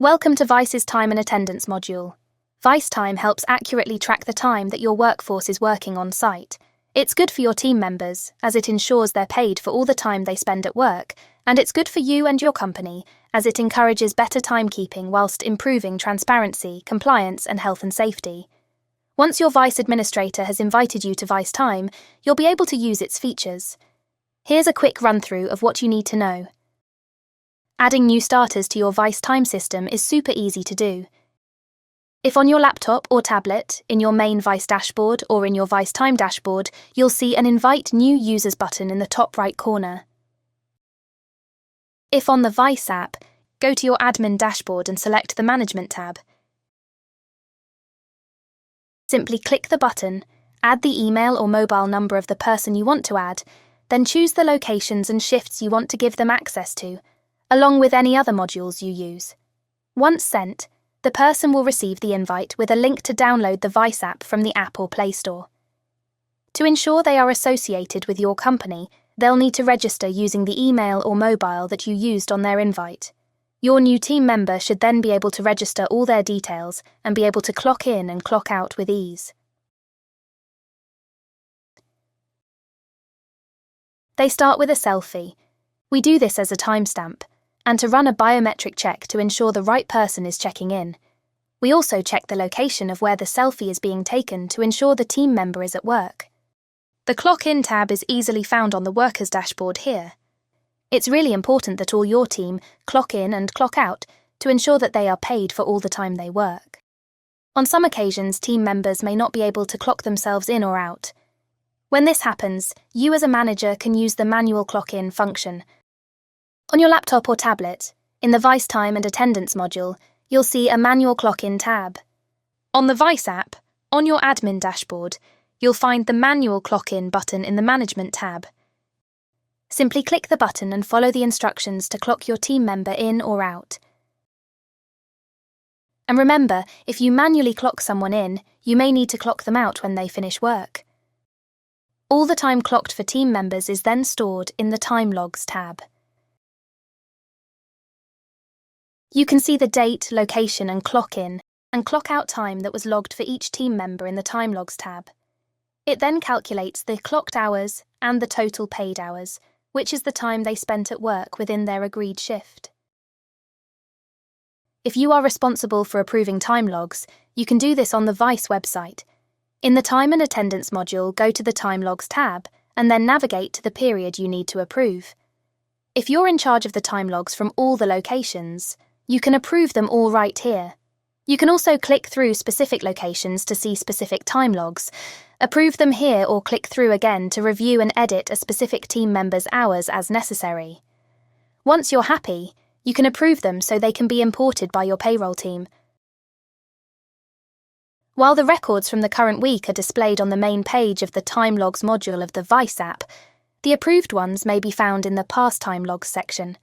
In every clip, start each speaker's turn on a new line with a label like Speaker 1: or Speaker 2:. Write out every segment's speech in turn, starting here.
Speaker 1: Welcome to Vyce's Time and Attendance module. Vyce Time helps accurately track the time that your workforce is working on site. It's good for your team members, as it ensures they're paid for all the time they spend at work, and it's good for you and your company, as it encourages better timekeeping whilst improving transparency, compliance, and health and safety. Once your Vyce administrator has invited you to Vyce Time, you'll be able to use its features. Here's a quick run-through of what you need to know. Adding new starters to your Vyce Time system is super easy to do. If on your laptop or tablet, in your main Vyce dashboard or in your Vyce Time dashboard, you'll see an Invite New Users button in the top right corner. If on the Vyce app, go to your admin dashboard and select the Management tab. Simply click the button, add the email or mobile number of the person you want to add, then choose the locations and shifts you want to give them access to, along with any other modules you use. Once sent, the person will receive the invite with a link to download the Vyce app from the App or Play Store. To ensure they are associated with your company, they'll need to register using the email or mobile that you used on their invite. Your new team member should then be able to register all their details and be able to clock in and clock out with ease. They start with a selfie. We do this as a timestamp, and to run a biometric check to ensure the right person is checking in. We also check the location of where the selfie is being taken to ensure the team member is at work. The Clock In tab is easily found on the Workers dashboard here. It's really important that all your team clock in and clock out to ensure that they are paid for all the time they work. On some occasions, team members may not be able to clock themselves in or out. When this happens, you as a manager can use the manual clock in function. On your laptop or tablet, in the Vyce Time and Attendance module, you'll see a manual clock-in tab. On the Vyce app, on your admin dashboard, you'll find the manual clock-in button in the Management tab. Simply click the button and follow the instructions to clock your team member in or out. And remember, if you manually clock someone in, you may need to clock them out when they finish work. All the time clocked for team members is then stored in the Time Logs tab. You can see the date, location and clock in and clock out time that was logged for each team member in the Time Logs tab. It then calculates the clocked hours and the total paid hours, which is the time they spent at work within their agreed shift. If you are responsible for approving time logs, you can do this on the Vyce website. In the Time and Attendance module, go to the Time Logs tab and then navigate to the period you need to approve. If you're in charge of the time logs from all the locations, you can approve them all right here. You can also click through specific locations to see specific time logs, approve them here or click through again to review and edit a specific team member's hours as necessary. Once you're happy, you can approve them so they can be imported by your payroll team. While the records from the current week are displayed on the main page of the Time Logs module of the Vyce app, the approved ones may be found in the Past Time Logs section.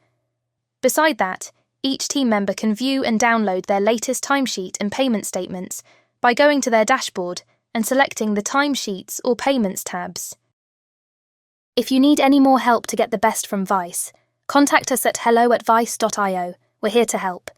Speaker 1: Beside that, each team member can view and download their latest timesheet and payment statements by going to their dashboard and selecting the Timesheets or Payments tabs. If you need any more help to get the best from Vyce, contact us at hello@vyce.io. We're here to help.